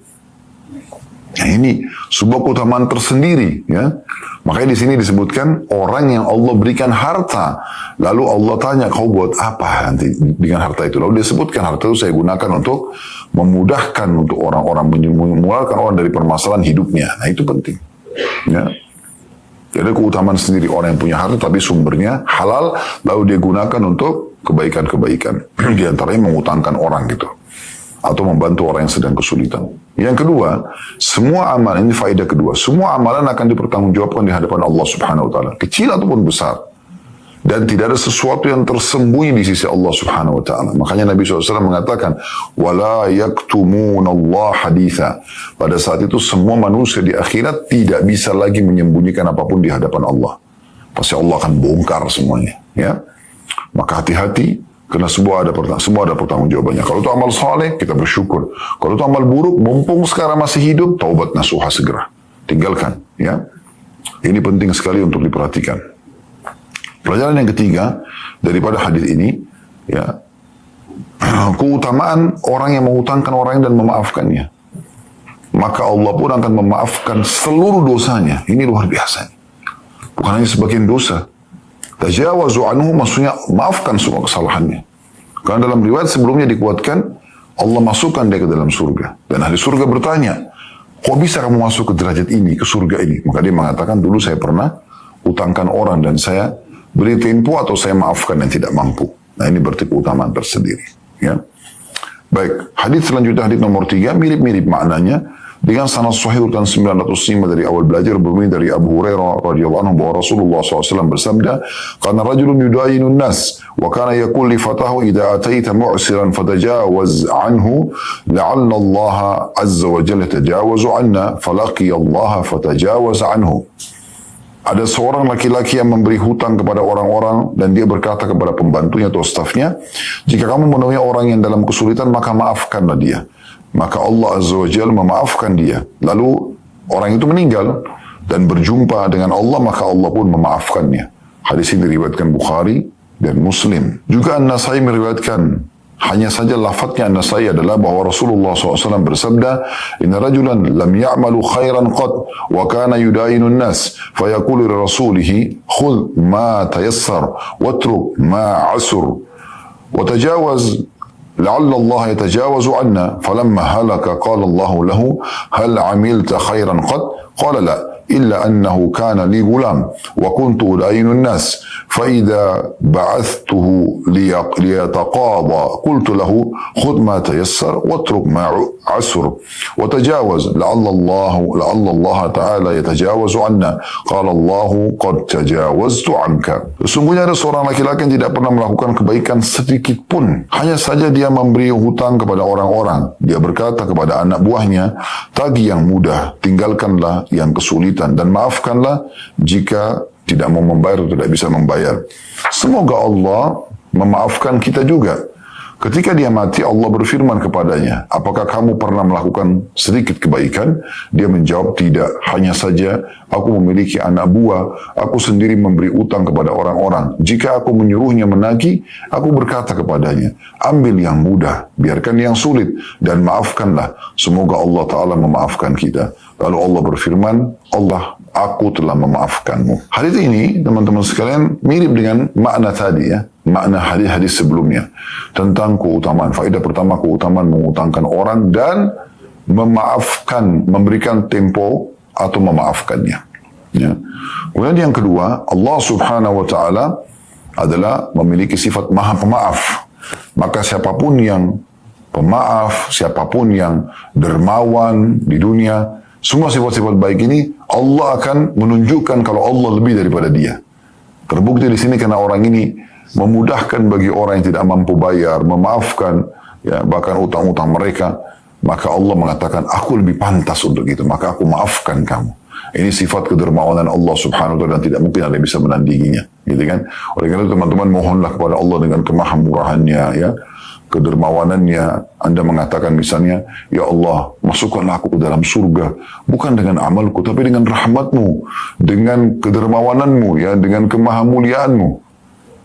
Nah ini sebuah keutamaan tersendiri, ya. Makanya di sini disebutkan orang yang Allah berikan harta, lalu Allah tanya, kau buat apa nanti dengan harta itu? Lalu disebutkan harta itu saya gunakan untuk memudahkan untuk orang-orang, mengeluarkan orang dari permasalahan hidupnya. Nah itu penting, ya. Jadi keutamaan sendiri orang yang punya harta tapi sumbernya halal, lalu dia gunakan untuk kebaikan-kebaikan. Di antaranya mengutangkan orang gitu, atau membantu orang yang sedang kesulitan. Yang kedua, semua amalan, ini faedah kedua, semua amalan akan dipertanggungjawabkan di hadapan Allah Subhanahu wa taala, kecil ataupun besar. Dan tidak ada sesuatu yang tersembunyi di sisi Allah Subhanahu wa taala. Makanya Nabi SAW mengatakan, "Wala yaktumunallah haditha." Pada saat itu semua manusia di akhirat tidak bisa lagi menyembunyikan apapun di hadapan Allah. Pasti Allah akan bongkar semuanya, ya. Maka hati-hati, karena semua ada pertanggungjawabannya. Kalau itu amal saleh, kita bersyukur. Kalau itu amal buruk, mumpung sekarang masih hidup, taubat nasuha segera. Tinggalkan, ya. Ini penting sekali untuk diperhatikan. Pelajaran yang ketiga daripada hadis ini, ya, keutamaan orang yang mengutangkan orang dan memaafkannya. Maka Allah pun akan memaafkan seluruh dosanya. Ini luar biasa. Bukan hanya sebagian dosa. Tajawazu anhu maksudnya maafkan semua kesalahannya. Karena dalam riwayat sebelumnya dikuatkan Allah masukkan dia ke dalam surga. Dan ahli surga bertanya, kok bisa kamu masuk ke derajat ini, ke surga ini? Maka dia mengatakan, dulu saya pernah utangkan orang dan saya beri tempo atau saya maafkan yang tidak mampu. Nah ini berarti keutamaan tersendiri. Ya. Baik, hadis selanjutnya, hadis nomor 3, mirip-mirip maknanya. Dengan sanad sahih urutan 905 dari awal belajar berbunyi dari Abu Hurairah radhiyallahu anhu bahwa Rasulullah SAW bersabda, "Kana rajulun yudayinu nas wa kana yaqul li fatahu idza ataita mu'siran fatajawaz anhu la'alla Allah azza wa jalla tajawazu anna falaqiya Allah fatajawaz anhu." Ada seorang laki-laki yang memberi hutang kepada orang-orang dan dia berkata kepada pembantunya atau stafnya, "Jika kamu menemui orang yang dalam kesulitan maka maafkanlah dia." Maka Allah Azza wa Jalla memaafkan dia. Lalu orang itu meninggal dan berjumpa dengan Allah, maka Allah pun memaafkannya. Hadis ini diriwayatkan Bukhari dan Muslim. Juga An-Nasai meriwayatkan, hanya saja lafadznya An-Nasai adalah bahwa Rasulullah SAW bersabda, "Inna rajulan lam ya'malu khairan qad wa kana yudayinu an-nas fayaqulu li rasulihi khudh ma tayassar watruk ma asur wa tajawaz لعل الله يتجاوز عنا فلما هلك قال الله له هل عملت خيرا قد قال لا إلا أنه كان لي غلام وكنت أدين الناس فإذا بعثته ليتقاضى قلت له خذ ما تيسر واترك ما عسر وتجاوز لعل الله تعالى يتجاوز عنا قال الله قد تجاوزت عنك." Sesungguhnya ada seorang laki-laki yang tidak pernah melakukan kebaikan sedikit pun, hanya saja dia memberi hutang kepada orang-orang. Dia berkata kepada anak buahnya, "Tagih yang mudah, tinggalkanlah yang kesulitan, dan maafkanlah jika tidak mau membayar atau tidak bisa membayar." Semoga Allah memaafkan kita juga. Ketika dia mati, Allah berfirman kepadanya, "Apakah kamu pernah melakukan sedikit kebaikan?" Dia menjawab, "Tidak, hanya saja aku memiliki anak buah, aku sendiri memberi utang kepada orang-orang. Jika aku menyuruhnya menagih, aku berkata kepadanya, ambil yang mudah, biarkan yang sulit, dan maafkanlah. Semoga Allah Ta'ala memaafkan kita." Lalu Allah berfirman, "Aku telah memaafkanmu." Hadis ini, teman-teman sekalian, mirip dengan makna tadi ya. Makna hadis-hadis sebelumnya tentang keutamaan. Faedah pertama, keutamaan mengutangkan orang dan memaafkan, memberikan tempo atau memaafkannya. Ya. Kemudian yang kedua, Allah Subhanahu wa Ta'ala adalah memiliki sifat Maha Pemaaf. Maka siapapun yang pemaaf, siapapun yang dermawan di dunia, semua sifat-sifat baik ini Allah akan menunjukkan kalau Allah lebih daripada dia. Terbukti di sini karena orang ini memudahkan bagi orang yang tidak mampu bayar, memaafkan ya bahkan utang-utang mereka, maka Allah mengatakan, "Aku lebih pantas untuk itu, maka aku maafkan kamu." Ini sifat kedermawanan Allah Subhanahu wa Ta'ala dan tidak mungkin ada yang bisa menandinginya, gitu kan? Oleh karena itu teman-teman mohonlah kepada Allah dengan kemahamurahannya ya, kedermawanannya. Anda mengatakan misalnya, "Ya Allah, masukkanlah aku ke dalam surga, bukan dengan amalku, tapi dengan rahmatmu, dengan kedermawananmu, ya, dengan kemahamuliaanmu."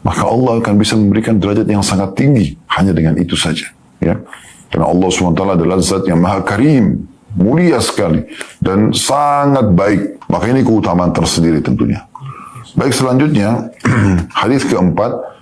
Maka Allah akan bisa memberikan derajat yang sangat tinggi hanya dengan itu saja. Ya, karena Allah SWT adalah zat yang maha karim, mulia sekali, dan sangat baik. Maka ini keutamaan tersendiri tentunya. Baik, selanjutnya, hadis keempat,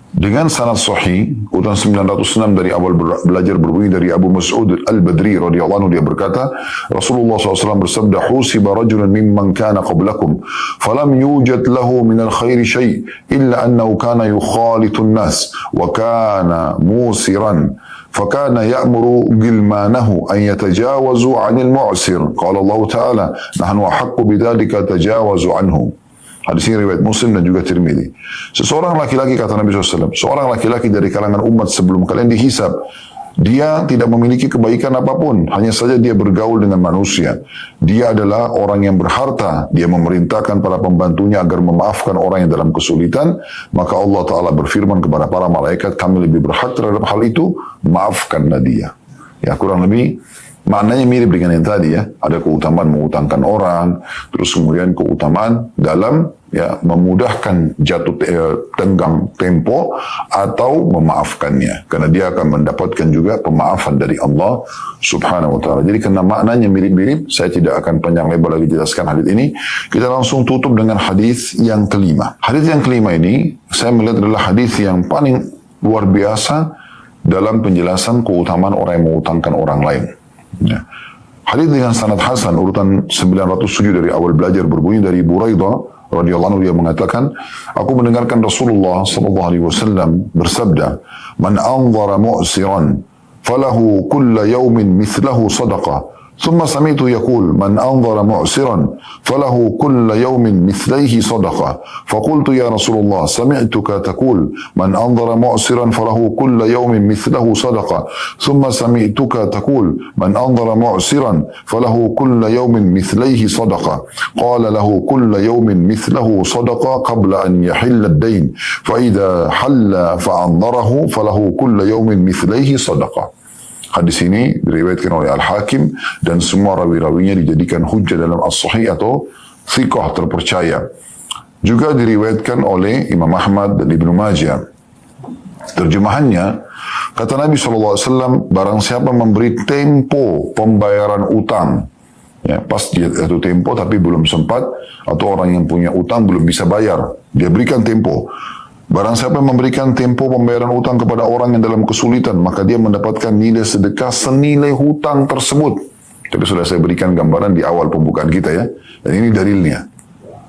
dengan sanad sahih, urutan 906 dari awal belajar berbunyi dari Abu Mas'ud Al-Badri radhiyallahu anhu, dia berkata, Rasulullah SAW bersabda, "Husiba rajulan mimman kana qablakum, falam yujad lahu min al-khairi syai' illa annahu kana yukhalitu an-nas wa kana musiran." فكان يأمر غلمانه أن يتجاوزوا عن المعسر قال الله تعالى نحن أحق بذلك تجاوزوا عنه. Hadis ini riwayat Muslim dan juga Tirmidzi. Seseorang laki-laki, kata Nabi SAW, seorang laki-laki dari kalangan umat sebelum kalian dihisab, dia tidak memiliki kebaikan apapun, hanya saja dia bergaul dengan manusia. Dia adalah orang yang berharta, dia memerintahkan para pembantunya agar memaafkan orang yang dalam kesulitan, maka Allah Ta'ala berfirman kepada para malaikat, kami lebih berhak terhadap hal itu, maafkanlah dia. Ya, kurang lebih maknanya mirip dengan yang tadi ya. Ada keutamaan mengutangkan orang, terus kemudian keutamaan dalam ya memudahkan jatuh tenggang tempo atau memaafkannya, karena dia akan mendapatkan juga pemaafan dari Allah Subhanahu wa Ta'ala. Jadi karena maknanya mirip-mirip, saya tidak akan panjang lebar lagi jelaskan hadis ini. Kita langsung tutup dengan hadis yang kelima. Hadis yang kelima ini saya melihat adalah hadis yang paling luar biasa dalam penjelasan keutamaan orang yang mengutangkan orang lain. Ya. Hadis dengan sanad hasan urutan 907 dari awal belajar berbunyi dari Buraidah radhiyallahu anhu, dia mengatakan, aku mendengarkan Rasulullah sallallahu alaihi wasallam bersabda, "Man anzara mu'siran falahu kulla yawmin mithlahu sadaqah ثم سمعت يقول من أنظر معسرا فله كل يوم مثليه صدقة فقلت يا رسول الله سمعتك تقول من أنظر معسرا فله كل يوم مثله صدقة ثم سمعتك تقول من أنظر معسرا فله كل يوم مثليه صدقة قال له كل يوم مثله صدقة قبل أن يحل الدين فإذا حل فأنظره فله كل يوم مثليه صدقة. Hadis ini diriwayatkan oleh Al-Hakim dan semua rawi-rawinya dijadikan hujjah dalam As-Sahih atau thiqah terpercaya. Juga diriwayatkan oleh Imam Ahmad dan Ibnu Majah. Terjemahannya, kata Nabi SAW, barang siapa memberi tempo pembayaran utang, ya, pas dia jatuh tempo tapi belum sempat, atau orang yang punya utang belum bisa bayar, dia berikan tempo. Barang siapa memberikan tempo pembayaran utang kepada orang yang dalam kesulitan, maka dia mendapatkan nilai sedekah senilai hutang tersebut. Tapi sudah saya berikan gambaran di awal pembukaan kita ya. Dan ini dalilnya.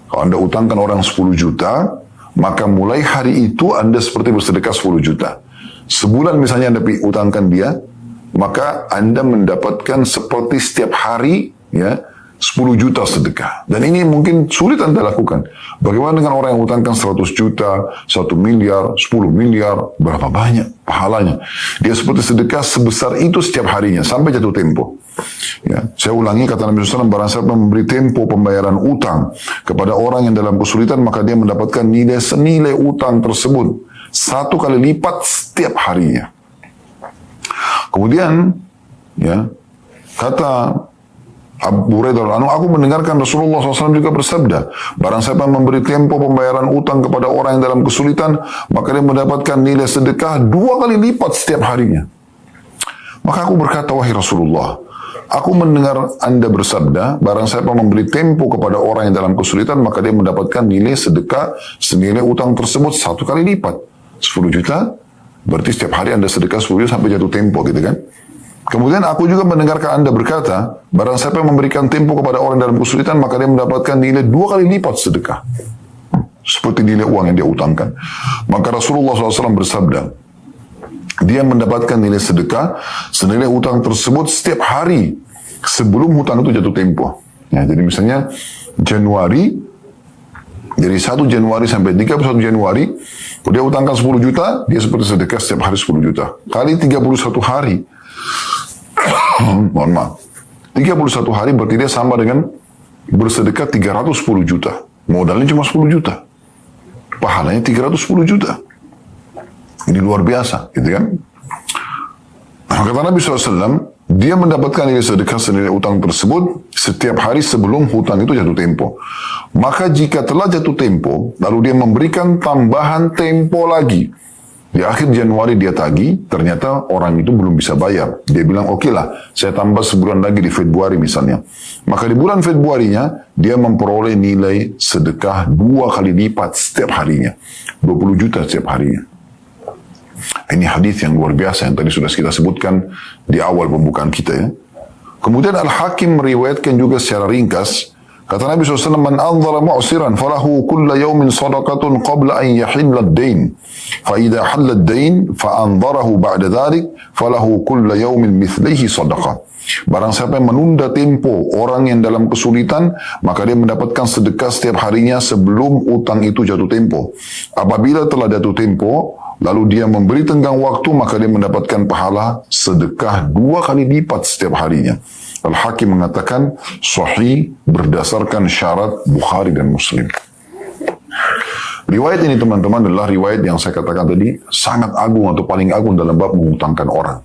Kalau Anda utangkan orang 10 juta, maka mulai hari itu Anda seperti bersedekah 10 juta. Sebulan misalnya Anda utangkan dia, maka Anda mendapatkan seperti setiap hari ya 10 juta sedekah. Dan ini mungkin sulit Anda lakukan. Bagaimana dengan orang yang utangkan 100 juta, 1 miliar, 10 miliar, berapa banyak pahalanya. Dia seperti sedekah sebesar itu setiap harinya, sampai jatuh tempo. Ya, saya ulangi kata Nabi SAW, barang siapa memberi tempo pembayaran utang kepada orang yang dalam kesulitan, maka dia mendapatkan nilai senilai utang tersebut. 1 kali lipat setiap harinya. Kemudian, ya, kata Abu Hurairah, aku mendengarkan Rasulullah SAW juga bersabda, barang siapa memberi tempo pembayaran utang kepada orang yang dalam kesulitan, maka dia mendapatkan nilai sedekah 2 kali lipat setiap harinya. Maka aku berkata, wahai Rasulullah, aku mendengar Anda bersabda, barang siapa memberi tempo kepada orang yang dalam kesulitan, maka dia mendapatkan nilai sedekah senilai utang tersebut 1 kali lipat. 10 juta, berarti setiap hari Anda sedekah 10 juta sampai jatuh tempo gitu kan. Kemudian aku juga mendengarkan Anda berkata, barang siapa yang memberikan tempo kepada orang dalam kesulitan, maka dia mendapatkan nilai 2 kali lipat sedekah. Seperti nilai uang yang dia utangkan. Maka Rasulullah SAW bersabda, dia mendapatkan nilai sedekah senilai utang tersebut setiap hari sebelum hutang itu jatuh tempo. Ya, jadi misalnya Januari, dari 1 Januari sampai 31 Januari, kalau dia utangkan 10 juta, dia seperti sedekah setiap hari 10 juta. Kali 31 hari, mohon maaf, 31 hari berarti dia sama dengan bersedekah 310 juta. Modalnya cuma 10 juta. Pahalanya 310 juta. Ini luar biasa, gitu kan? Nah, kata Nabi SAW, dia mendapatkan nilai sedekah senilai utang tersebut setiap hari sebelum hutang itu jatuh tempo. Maka jika telah jatuh tempo, lalu dia memberikan tambahan tempo lagi. Di akhir Januari dia tagih, ternyata orang itu belum bisa bayar. Dia bilang, oke lah, saya tambah sebulan lagi di Februari misalnya. Maka di bulan Februarinya, dia memperoleh nilai sedekah 2 kali lipat setiap harinya. 20 juta setiap harinya. Ini hadis yang luar biasa yang tadi sudah kita sebutkan di awal pembukaan kita ya. Kemudian Al-Hakim meriwayatkan juga secara ringkas, kata Nabi SAW, man anzara mu'siran falahu kulla yawmin sadaqatun qabla an yahilla ad-dain. Fa idza halla ad-dain fa anzarahu ba'da dhalik falahu kulla yawmin mithlihi sadaqah. Barang siapa yang menunda tempo orang yang dalam kesulitan, maka dia mendapatkan sedekah setiap harinya sebelum utang itu jatuh tempo. Apabila telah jatuh tempo, lalu dia memberi tenggang waktu, maka dia mendapatkan pahala sedekah 2 kali lipat setiap harinya. Al-Hakim mengatakan sahih berdasarkan syarat Bukhari dan Muslim. Riwayat ini teman-teman adalah riwayat yang saya katakan tadi sangat agung atau paling agung dalam bab mengutangkan orang.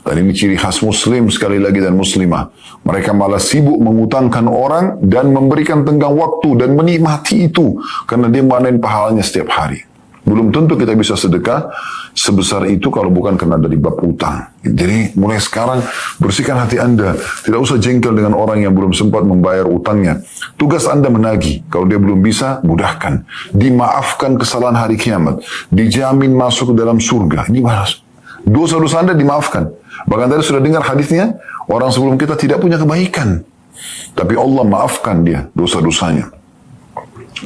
Dan ini ciri khas Muslim sekali lagi dan Muslimah. Mereka malah sibuk mengutangkan orang dan memberikan tenggang waktu dan menikmati itu karena dia manain pahalanya setiap hari. Belum tentu kita bisa sedekah sebesar itu kalau bukan karena dari bab utang. Jadi mulai sekarang bersihkan hati Anda. Tidak usah jengkel dengan orang yang belum sempat membayar utangnya. Tugas Anda menagih. Kalau dia belum bisa, mudahkan. Dimaafkan kesalahan hari kiamat. Dijamin masuk ke dalam surga. Ini balas. Dosa-dosa Anda dimaafkan. Bahkan tadi sudah dengar hadisnya, orang sebelum kita tidak punya kebaikan. Tapi Allah maafkan dia dosa-dosanya.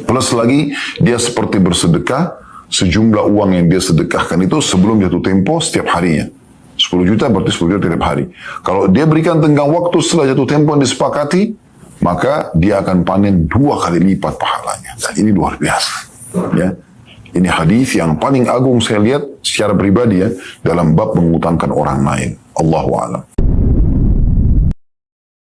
Plus lagi, dia seperti bersedekah, sejumlah uang yang dia sedekahkan itu sebelum jatuh tempo setiap harinya. 10 juta berarti 10 juta tiap hari. Kalau dia berikan tenggang waktu setelah jatuh tempo yang disepakati, maka dia akan panen 2 kali lipat pahalanya. Dan ini luar biasa. Ya. Ini hadis yang paling agung saya lihat secara pribadi ya, dalam bab mengutangkan orang lain. Allahu a'lam.